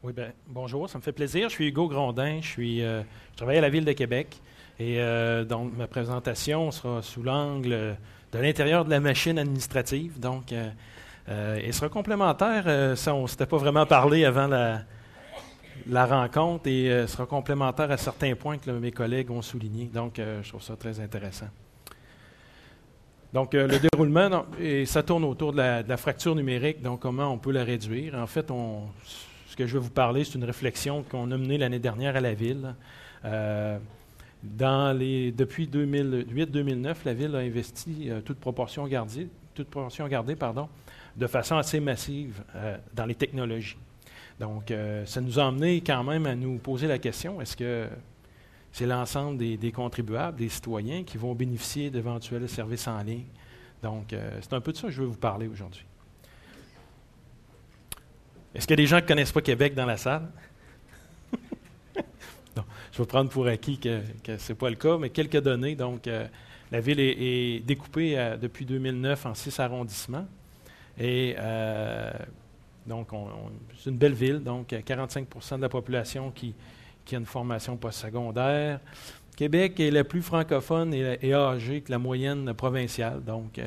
Oui, bien, bonjour, ça me fait plaisir. Je suis Hugo Grondin, je travaille à la Ville de Québec et donc ma présentation sera sous l'angle de l'intérieur de la machine administrative. Donc, elle sera complémentaire. Ça, on ne s'était pas vraiment parlé avant la rencontre et sera complémentaire à certains points que mes collègues ont soulignés. Donc, je trouve ça très intéressant. Donc, le déroulement, et ça tourne autour de la fracture numérique, donc comment on peut la réduire. En fait, ce que je vais vous parler, c'est une réflexion qu'on a menée l'année dernière à la Ville. Depuis 2008-2009, la Ville a investi, toute proportion gardée, de façon assez massive dans les technologies. Donc, ça nous a amené quand même à nous poser la question, est-ce que c'est l'ensemble des contribuables, des citoyens qui vont bénéficier d'éventuels services en ligne? Donc, c'est un peu de ça que je veux vous parler aujourd'hui. Est-ce qu'il y a des gens qui ne connaissent pas Québec dans la salle? Non, je vais prendre pour acquis que ce n'est pas le cas, mais quelques données. Donc, la ville est découpée depuis 2009 en 6 arrondissements. Et donc, c'est une belle ville. Donc, 45 % de la population qui a une formation postsecondaire. Québec est la plus francophone et âgée que la moyenne provinciale. Donc,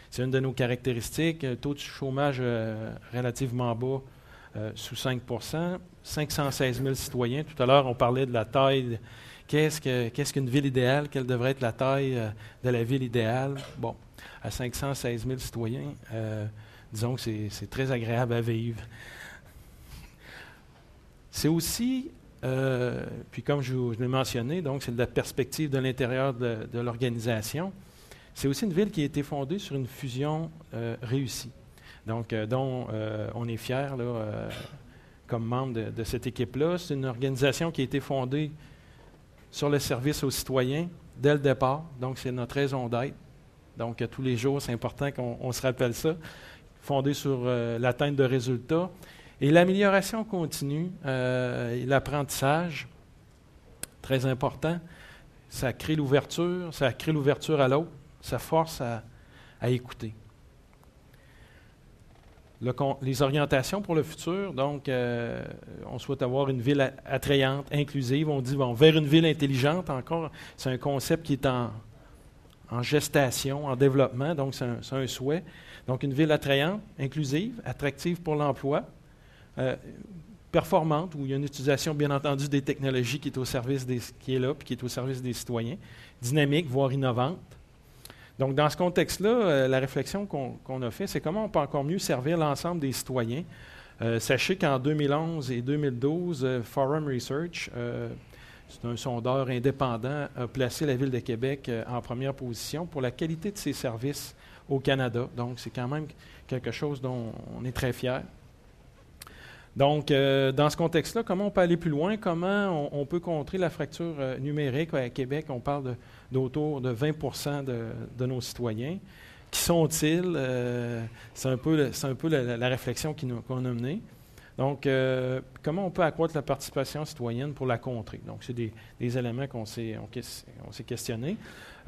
c'est une de nos caractéristiques. Taux de chômage relativement bas, sous 5 %, 516 000 citoyens. Tout à l'heure, on parlait de la taille. Qu'est-ce qu'une ville idéale? Quelle devrait être la taille de la ville idéale? Bon, à 516 000 citoyens, disons que c'est très agréable à vivre. C'est aussi, puis comme je l'ai mentionné, donc c'est de la perspective de l'intérieur de l'organisation. C'est aussi une ville qui a été fondée sur une fusion réussie. Donc, dont on est fiers comme membre de cette équipe-là. C'est une organisation qui a été fondée sur le service aux citoyens dès le départ. Donc, c'est notre raison d'être. Donc, tous les jours, c'est important qu'on se rappelle ça. Fondée sur l'atteinte de résultats. Et l'amélioration continue, et l'apprentissage, très important. Ça crée l'ouverture à l'autre, ça force à écouter. Les orientations pour le futur, donc, on souhaite avoir une ville attrayante, inclusive. On dit, vers une ville intelligente, encore, c'est un concept qui est en gestation, en développement, donc c'est un souhait. Donc, une ville attrayante, inclusive, attractive pour l'emploi, performante, où il y a une utilisation, bien entendu, des technologies qui est au service qui est là, puis qui est au service des citoyens, dynamique, voire innovante. Donc, dans ce contexte-là, la réflexion qu'on a fait, c'est comment on peut encore mieux servir l'ensemble des citoyens. Sachez qu'en 2011 et 2012, Forum Research, c'est un sondeur indépendant, a placé la Ville de Québec en première position pour la qualité de ses services au Canada. Donc, c'est quand même quelque chose dont on est très fiers. Donc, dans ce contexte-là, comment on peut aller plus loin? Comment on peut contrer la fracture numérique? À Québec, on parle d'autour de 20 % de nos citoyens. Qui sont-ils? C'est un peu la réflexion qu'on a menée. Donc, comment on peut accroître la participation citoyenne pour la contrer? Donc, c'est des éléments qu'on s'est questionnés.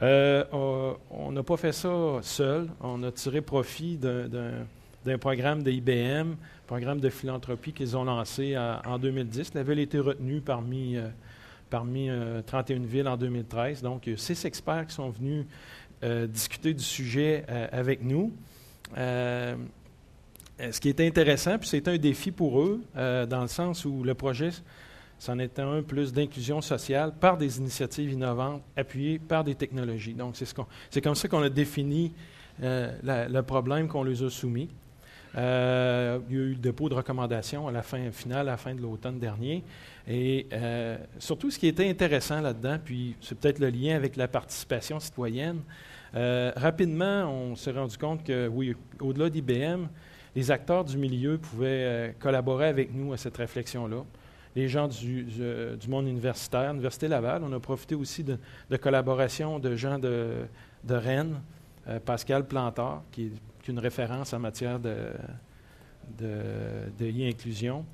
On n'a pas fait ça seul. On a tiré profit d'un programme de IBM, programme de philanthropie qu'ils ont lancé en 2010. La ville a été retenue parmi 31 villes en 2013. Donc, il y a 6 experts qui sont venus discuter du sujet avec nous. Ce qui était intéressant, puis c'était un défi pour eux, dans le sens où le projet, c'en était un plus d'inclusion sociale par des initiatives innovantes appuyées par des technologies. Donc, c'est comme ça qu'on a défini le problème qu'on leur a soumis. Il y a eu le dépôt de recommandations à la fin de l'automne dernier. Et surtout, ce qui était intéressant là-dedans, puis c'est peut-être le lien avec la participation citoyenne, rapidement, on s'est rendu compte que, oui, au-delà d'IBM, les acteurs du milieu pouvaient collaborer avec nous à cette réflexion-là. Les gens du monde universitaire, Université Laval, on a profité aussi de collaboration de gens de Rennes, Pascal Plantard, qui est une référence en matière de e-inclusion.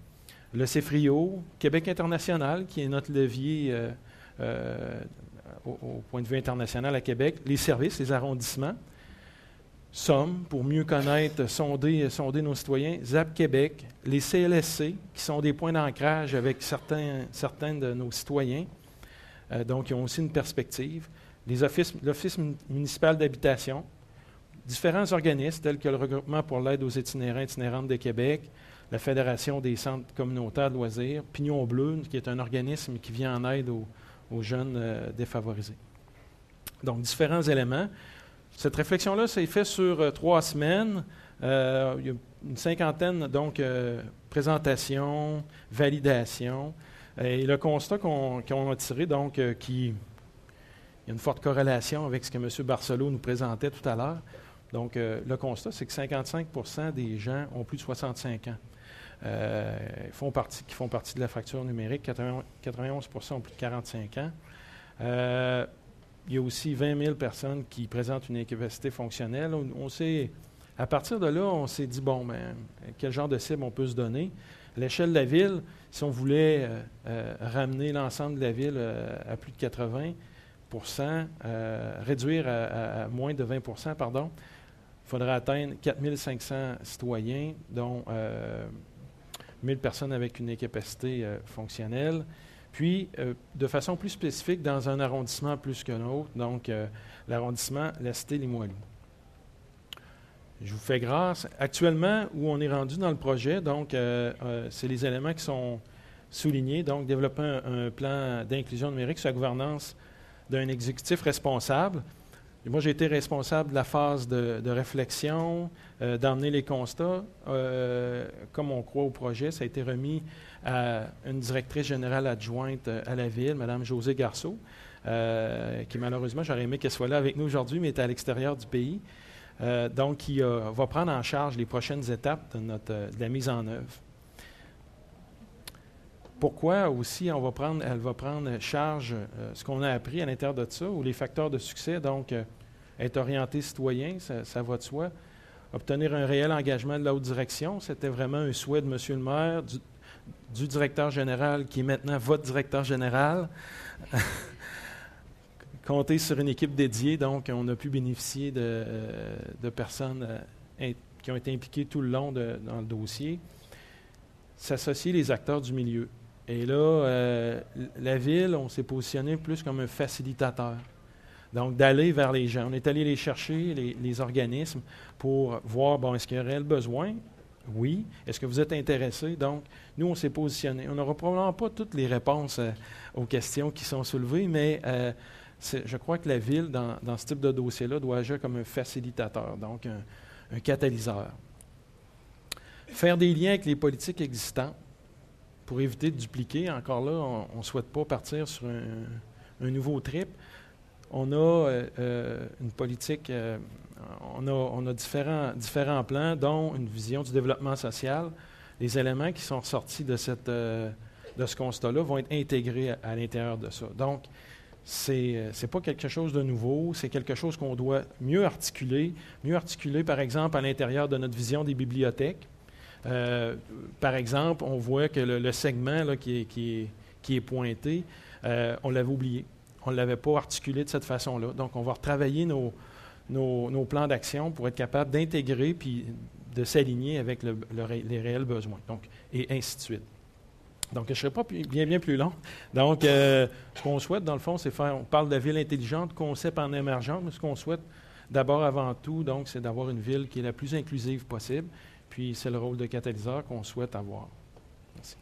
Le CEFRIO, Québec international, qui est notre levier au point de vue international à Québec. Les services, les arrondissements. SOM, pour mieux connaître, sonder nos citoyens, ZAP Québec, les CLSC, qui sont des points d'ancrage avec certains de nos citoyens, donc ils ont aussi une perspective, l'Office municipal d'habitation, différents organismes tels que le Regroupement pour l'aide aux itinérants et itinérantes de Québec, la Fédération des centres communautaires de loisirs, Pignon Bleu, qui est un organisme qui vient en aide aux jeunes défavorisés. Donc, différents éléments. Cette réflexion-là s'est faite sur 3 semaines. Il y a une cinquantaine, donc, présentations, validations. Et le constat qu'on a tiré, donc, il y a une forte corrélation avec ce que M. Barcelot nous présentait tout à l'heure. Donc, le constat, c'est que 55% des gens ont plus de 65 ans. Qui font partie de la fracture numérique. 91% ont plus de 45 ans. Il y a aussi 20 000 personnes qui présentent une incapacité fonctionnelle. À partir de là, on s'est dit, bon, quel genre de cible on peut se donner? À l'échelle de la ville, si on voulait ramener l'ensemble de la ville à plus de 80 réduire à moins de 20 pardon, il faudrait atteindre 4 500 citoyens, dont 1 000 personnes avec une incapacité fonctionnelle. Puis, de façon plus spécifique, dans un arrondissement plus qu'un autre, donc l'arrondissement La Cité-Limoilou. Je vous fais grâce. Actuellement, où on est rendu dans le projet, donc, c'est les éléments qui sont soulignés. Donc, développer un plan d'inclusion numérique sur la gouvernance d'un exécutif responsable. Et moi, j'ai été responsable de la phase de réflexion, d'emmener les constats. Comme on croit au projet, ça a été remis à une directrice générale adjointe à la Ville, Mme Josée Garceau, qui malheureusement, j'aurais aimé qu'elle soit là avec nous aujourd'hui, mais est à l'extérieur du pays. Donc, qui va prendre en charge les prochaines étapes de la mise en œuvre. Pourquoi aussi elle va prendre charge ce qu'on a appris à l'intérieur de ça, ou les facteurs de succès, donc être orienté citoyen, ça va de soi. Obtenir un réel engagement de la haute direction, c'était vraiment un souhait de M. le maire, du directeur général, qui est maintenant votre directeur général. Compter sur une équipe dédiée, donc on a pu bénéficier de personnes qui ont été impliquées tout le long dans le dossier. S'associer les acteurs du milieu. Et là, la Ville, on s'est positionné plus comme un facilitateur. Donc, d'aller vers les gens. On est allé les chercher, les organismes, pour voir, bon, est-ce qu'il y a un réel besoin? Oui. Est-ce que vous êtes intéressés? Donc, nous, on s'est positionné. On n'aura probablement pas toutes les réponses aux questions qui sont soulevées, mais je crois que la Ville, dans ce type de dossier-là, doit agir comme un facilitateur, donc un catalyseur. Faire des liens avec les politiques existantes pour éviter de dupliquer. Encore là, on ne souhaite pas partir sur un nouveau trip. On a une politique, on a différents plans, dont une vision du développement social. Les éléments qui sont ressortis de ce constat-là vont être intégrés à l'intérieur de ça. Donc, c'est pas quelque chose de nouveau, c'est quelque chose qu'on doit mieux articuler, par exemple, à l'intérieur de notre vision des bibliothèques. Par exemple, on voit que le segment là, qui est pointé, on l'avait oublié. On ne l'avait pas articulé de cette façon-là. Donc, on va retravailler nos plans d'action pour être capable d'intégrer puis de s'aligner avec les réels besoins. Donc, et ainsi de suite. Donc, je ne serai pas bien plus long. Donc, ce qu'on souhaite, dans le fond, c'est on parle de ville intelligente, concept en émergence, mais ce qu'on souhaite d'abord, avant tout, donc, c'est d'avoir une ville qui est la plus inclusive possible. Puis, c'est le rôle de catalyseur qu'on souhaite avoir. Merci.